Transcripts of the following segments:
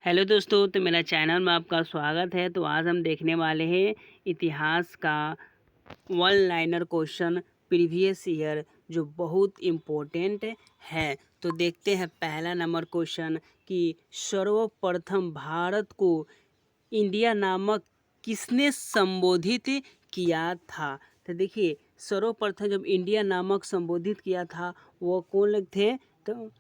Hello दोस्तों, तो मेरा चैनल में आपका स्वागत है। तो आज हम देखने वाले हैं इतिहास का one liner question previous year, जो बहुत इम्पोर्टेंट है। तो देखते हैं पहला नंबर क्वेश्चन कि सर्वप्रथम भारत को इंडिया नामक किसने संबोधित किया था। तो देखिए, सर्वप्रथम जब इंडिया नामक संबोधित किया था वो कौन लोग थे। तो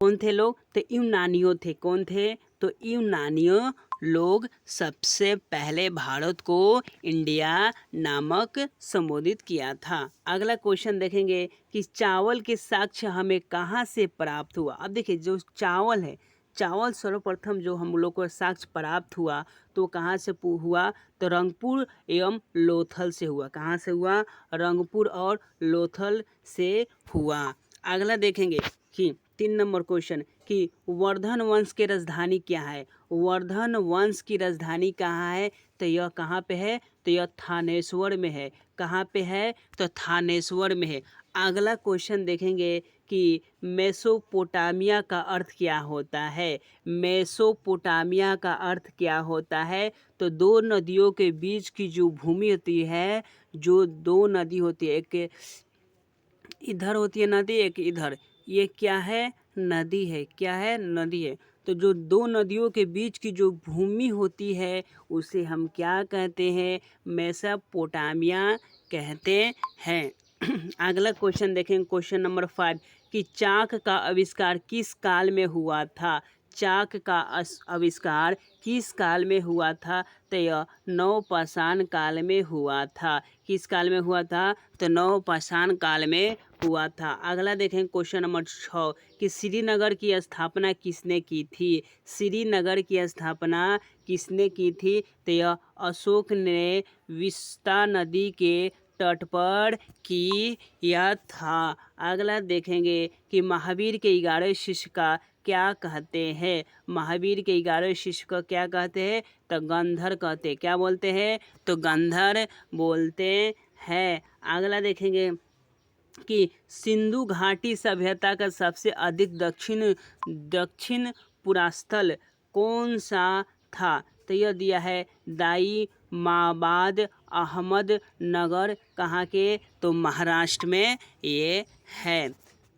कौन थे लोग, तो यूनानियों थे। कौन थे, तो यूनानियों लोग सबसे पहले भारत को इंडिया नामक संबोधित किया था। अगला क्वेश्चन देखेंगे कि चावल के साक्ष्य हमें कहाँ से प्राप्त हुआ। अब देखिए, जो चावल है, चावल सर्वप्रथम जो हम लोग को साक्ष्य प्राप्त हुआ तो कहाँ से हुआ, तो रंगपुर एवं लोथल से हुआ। कहाँ से हुआ, रंगपुर और लोथल से हुआ। अगला देखेंगे कि 3 नंबर क्वेश्चन कि वर्धन वंश की राजधानी क्या है। वर्धन वंश की राजधानी कहाँ है, तो यह कहाँ पे है, तो यह थानेश्वर में है। कहाँ पे है, तो थानेश्वर में है। अगला क्वेश्चन देखेंगे कि मेसोपोटामिया का अर्थ क्या होता है। मेसोपोटामिया का अर्थ क्या होता है, तो दो नदियों के बीच की जो भूमि होती है, जो दो नदी होती है, एक इधर होती है नदी, एक इधर, ये क्या है, नदी है। क्या है, नदी है। तो जो दो नदियों के बीच की जो भूमि होती है उसे हम क्या कहते हैं, मेसोपोटामिया कहते हैं। अगला क्वेश्चन देखें, क्वेश्चन नंबर 5 कि चाक का आविष्कार किस काल में हुआ था। चाक का आविष्कार किस काल में हुआ था, तो यह नवपाषाण काल में हुआ था। किस काल में हुआ था, तो नवपाषाण काल में हुआ था। अगला देखें क्वेश्चन नंबर 6 कि श्रीनगर की स्थापना किसने की थी। श्रीनगर की स्थापना किसने की थी, तो यह अशोक ने विस्ता नदी के तट पर किया था। अगला देखेंगे कि महावीर के 11 शिष्य का क्या कहते हैं। महावीर के 11 शिष्य को क्या कहते हैं, तो गंधर कहते हैं। क्या बोलते हैं, तो गंधर बोलते हैं। अगला देखेंगे कि सिंधु घाटी सभ्यता का सबसे अधिक दक्षिण पुरास्थल कौन सा था, तो यह दिया है दाई माबाद अहमद नगर। कहाँ के, तो महाराष्ट्र में ये है।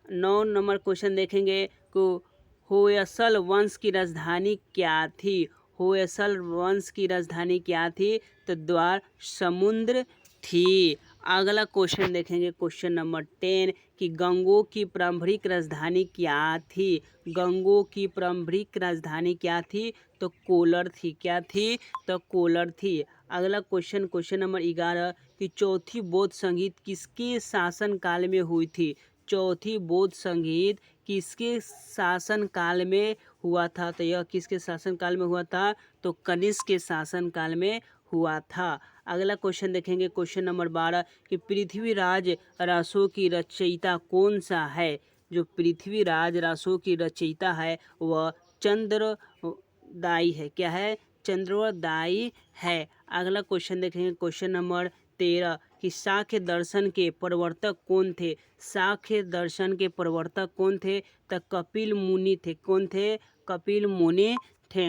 9 नंबर क्वेश्चन देखेंगे को होयसल वंश की राजधानी क्या थी। होयसल वंश की राजधानी क्या थी, तो द्वार समुद्र थी। अगला क्वेश्चन देखेंगे, क्वेश्चन नंबर 10 कि गंगों की प्रारंभिक राजधानी क्या थी। गंगों की प्रारंभिक राजधानी क्या थी, तो कोलर थी। क्या थी, तो कोलर थी। अगला क्वेश्चन, क्वेश्चन नंबर 11 कि चौथी बौद्ध संगीत किसके शासन काल में हुई थी। चौथी बौद्ध संगीत किसके शासन काल में हुआ था, तो यह किसके शासन काल में हुआ था, तो कनिष्क के शासन काल में हुआ था। अगला क्वेश्चन देखेंगे, क्वेश्चन नंबर 12 कि पृथ्वीराज रासों की रचयिता कौन सा है। जो पृथ्वीराज रासों की रचयिता है वह चंद्रदाई है। क्या है, चंद्रदाई है। अगला क्वेश्चन देखेंगे, क्वेश्चन नंबर 13 कि सांख्य दर्शन के प्रवर्तक कौन थे। सांख्य दर्शन के प्रवर्तक कौन थे, तो कपिल मुनि थे। कौन थे, कपिल मुनि थे।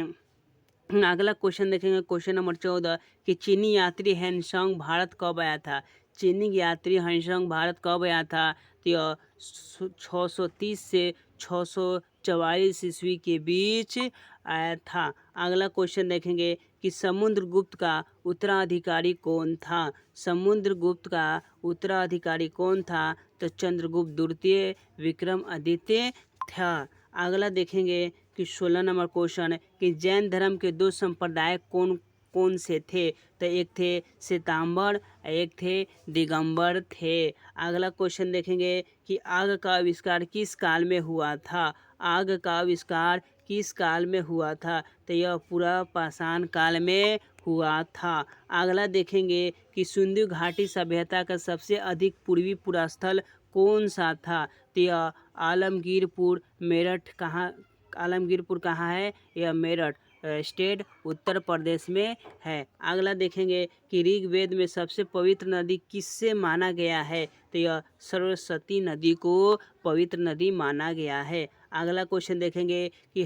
अगला क्वेश्चन देखेंगे, क्वेश्चन नंबर 14 कि चीनी यात्री हैंगसंग भारत कब आया था। चीनी यात्री हैंगसंग भारत कब आया था, तो यह 630 से 644 ईस्वी के बीच आया था। अगला क्वेश्चन देखेंगे कि समुद्रगुप्त का उत्तराधिकारी कौन था। समुद्रगुप्त का उत्तराधिकारी कौन था, तो चंद्रगुप्त द्वितीय विक्रमादित्य था। अगला देखेंगे कि 16 नंबर क्वेश्चन कि जैन धर्म के दो संप्रदाय कौन कौन से थे, तो एक थे श्वेतांबर, एक थे दिगंबर थे। अगला क्वेश्चन देखेंगे कि आग का आविष्कार किस काल में हुआ था। आग का आविष्कार किस काल में हुआ था, तो यह पूरा पाषाण काल में हुआ था। अगला देखेंगे कि सिंधु घाटी सभ्यता का सबसे अधिक पूर्वी पुरास्थल कौन सा था, तो यह आलमगीरपुर मेरठ। कहाँ, आलमगीरपुर कहाँ है, यह मेरठ स्टेट उत्तर प्रदेश में है। अगला देखेंगे कि ऋग्वेद में सबसे पवित्र नदी किससे माना गया है, तो यह सरस्वती नदी को पवित्र नदी माना गया है। अगला क्वेश्चन देखेंगे कि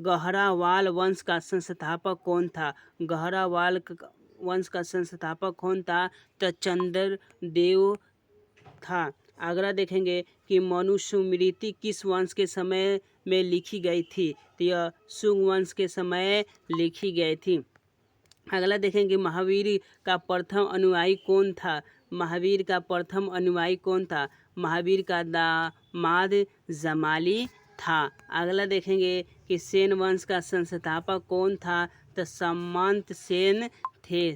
गहरावाल वंश का संस्थापक कौन था। गहरावाल वंश का संस्थापक कौन था? तो चंद्रदेव था। अगला देखेंगे कि मनुस्मृति किस वंश के समय में लिखी गई थी। तो यह शुंग वंश के समय लिखी गई थी। अगला देखेंगे महावीर का प्रथम अनुयायी कौन था। महावीर का प्रथम अनुयायी कौन था? महावीर का दामाद जमाली था। अगला देखेंगे कि सेन वंश का संस्थापक कौन था। तो सामंत सेन थे।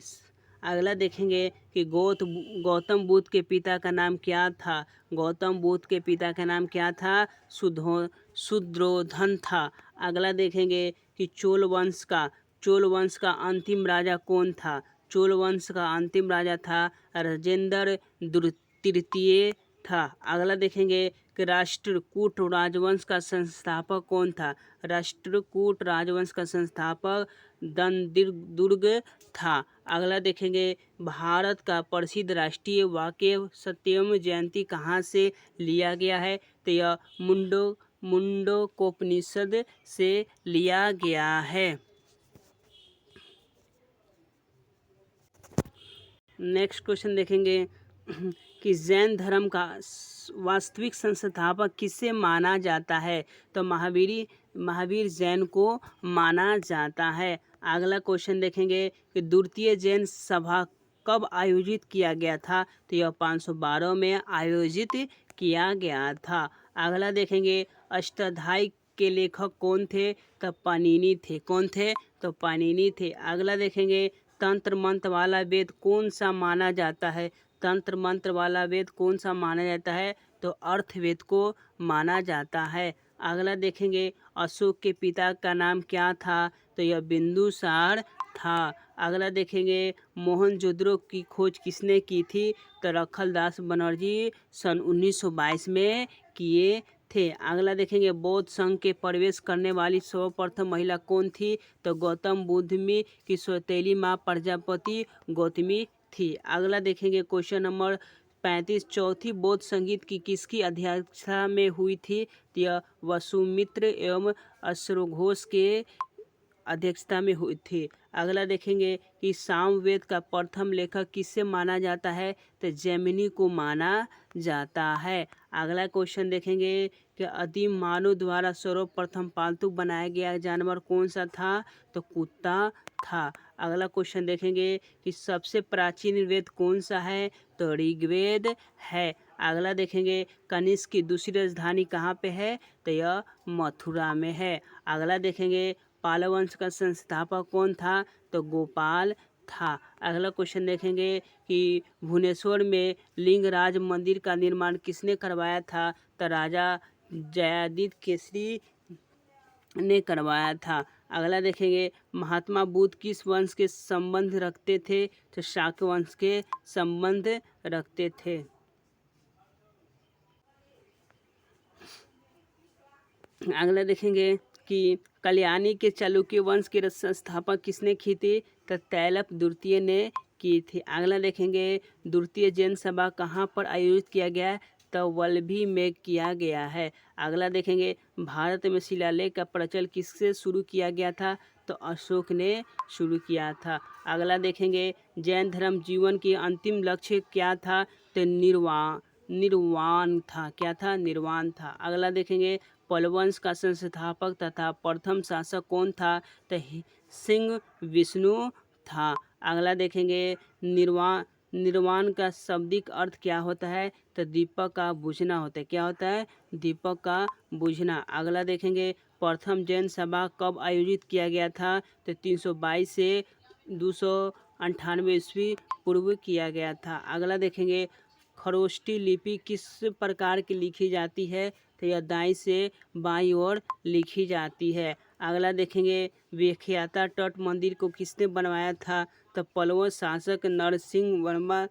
अगला देखेंगे कि गौतम बुद्ध के पिता का नाम क्या था। गौतम बुद्ध के पिता का नाम क्या था? शुद्धोधन था। अगला देखेंगे कि चोल वंश का अंतिम राजा कौन था। चोल वंश का अंतिम राजा था राजेंद्र तृतीय था। अगला देखेंगे कि राष्ट्रकूट राजवंश का संस्थापक कौन था। राष्ट्रकूट राजवंश का संस्थापक दंदीदुर्ग था। अगला देखेंगे भारत का प्रसिद्ध राष्ट्रीय वाक्य सत्यम जयंती कहाँ से लिया गया है। तो यह मुंडकोपनिषद से लिया गया है। नेक्स्ट क्वेश्चन देखेंगे कि जैन धर्म का वास्तविक संस्थापक किसे माना जाता है। तो महावीर जैन को माना जाता है। अगला क्वेश्चन देखेंगे कि द्वितीय जैन सभा कब आयोजित किया गया था। तो यह 512 में आयोजित किया गया था। अगला देखेंगे अष्टाध्यायी के लेखक कौन थे। तो पाणिनि थे। कौन थे? तो पाणिनि थे। अगला देखेंगे तंत्र मंत्र वाला वेद कौन सा माना जाता है। तंत्र मंत्र वाला वेद कौन सा माना जाता है। तो अर्थवेद को माना जाता है। अगला देखेंगे अशोक के पिता का नाम क्या था। तो यह बिंदुसार था। अगला देखेंगे मोहनजोदड़ो की खोज किसने की थी। तो रखलदास बनर्जी सन 1922 में किए थे। अगला देखेंगे बौद्ध संघ के प्रवेश करने वाली सर्वप्रथम महिला कौन थी। तो गौतम बुद्ध की सौतेली माँ प्रजापति गौतमी थी। अगला देखेंगे क्वेश्चन नंबर 35 चौथी बौद्ध संगीत की किसकी अध्यक्षता में हुई थी। तो यह वसुमित्र एवं अश्वघोष के अध्यक्षता में हुई थी। अगला देखेंगे कि सामवेद का प्रथम लेखक किससे माना जाता है। तो जैमिनी को माना जाता है। अगला क्वेश्चन देखेंगे कि आदिम मानव द्वारा सर्वप्रथम पालतू बनाया गया जानवर कौन सा था। तो कुत्ता था। अगला क्वेश्चन देखेंगे कि सबसे प्राचीन वेद कौन सा है। तो ऋग्वेद है। अगला देखेंगे कनिष्क की दूसरी राजधानी कहाँ पे है। तो यह मथुरा में है। अगला देखेंगे पाल वंश का संस्थापक कौन था। तो गोपाल था। अगला क्वेश्चन देखेंगे कि भुवनेश्वर में लिंगराज मंदिर का निर्माण किसने करवाया था। तो राजा जयादित्य केसरी ने करवाया था। अगला देखेंगे महात्मा बुद्ध किस वंश के संबंध रखते थे। तो शाक्य वंश के संबंध रखते थे। अगला देखेंगे कि कल्याणी के चालुक्य वंश के संस्थापक किसने की थी। तो तैलप द्वितीय ने की थी। अगला देखेंगे द्वितीय जैन सभा कहाँ पर आयोजित किया गया। तो वल्लभी में किया गया है। अगला देखेंगे भारत में शिलालेख का प्रचलन किससे शुरू किया गया था। तो अशोक ने शुरू किया था। अगला देखेंगे जैन धर्म जीवन की अंतिम लक्ष्य क्या था। तो निर्वाण था। क्या था? निर्वाण था। अगला देखेंगे पलवंश का संस्थापक तथा प्रथम शासक कौन था। तो सिंह विष्णु था। अगला देखेंगे निर्वाण का शाब्दिक अर्थ क्या होता है। तो दीपक का बुझना होता है। क्या होता है? दीपक का बुझना। अगला देखेंगे प्रथम जैन सभा कब आयोजित किया गया था। तो 322 से 298 ईस्वी पूर्व किया गया था। अगला देखेंगे खरोष्ठी लिपि किस प्रकार की लिखी जाती है। तो यह दाईं से बाईं ओर लिखी जाती है। अगला देखेंगे व्याख्याता तट मंदिर को किसने बनवाया था। तो पल्लव शासक नरसिंह वर्मा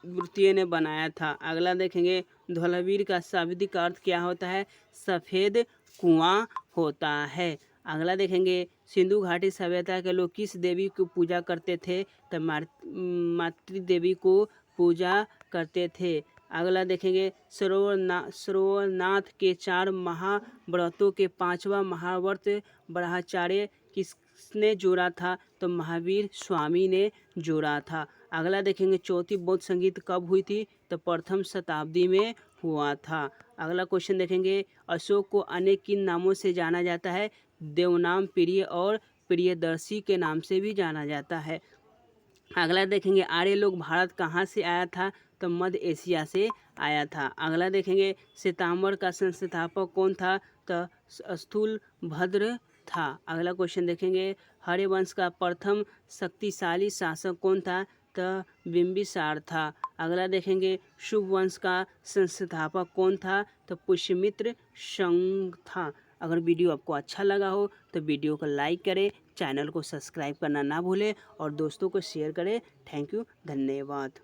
द्वितीय ने बनाया था। अगला देखेंगे धौलावीर का शाब्दिक अर्थ क्या होता है। सफ़ेद कुआं होता है। अगला देखेंगे सिंधु घाटी सभ्यता के लोग किस देवी को पूजा करते थे। तो मातृ देवी को पूजा करते थे। अगला देखेंगे सरोवरनाथ के 4 महाव्रतों के 5वां महाव्रत ब्रह्मचर्य किसने जोड़ा था? तो महावीर स्वामी ने जोड़ा था। अगला देखेंगे चौथी बौद्ध संगीत कब हुई थी? तो प्रथम शताब्दी में हुआ था। अगला क्वेश्चन देखेंगे अशोक को अन्य किन नामों से जाना जाता है? देवनाम, प्रिय और प्रियदर्शी के नाम से भी जाना जाता है। अगला देखेंगे आर्य लोग भारत कहाँ से आया था? तो मध्य एशिया से आया था। अगला देखेंगे श्वेतांबर का संस्थापक कौन था? तो स्थूलभद्र था। अगला क्वेश्चन देखेंगे हर्यवंश का प्रथम शक्तिशाली शासक कौन था? तो बिंबिसार था। अगला देखेंगे शुभ वंश का संस्थापक कौन था? तो पुष्यमित्र संघ था। अगर वीडियो आपको अच्छा लगा हो तो वीडियो को लाइक करें, चैनल को सब्सक्राइब करना ना भूलें और दोस्तों को शेयर करें। थैंक यू, धन्यवाद।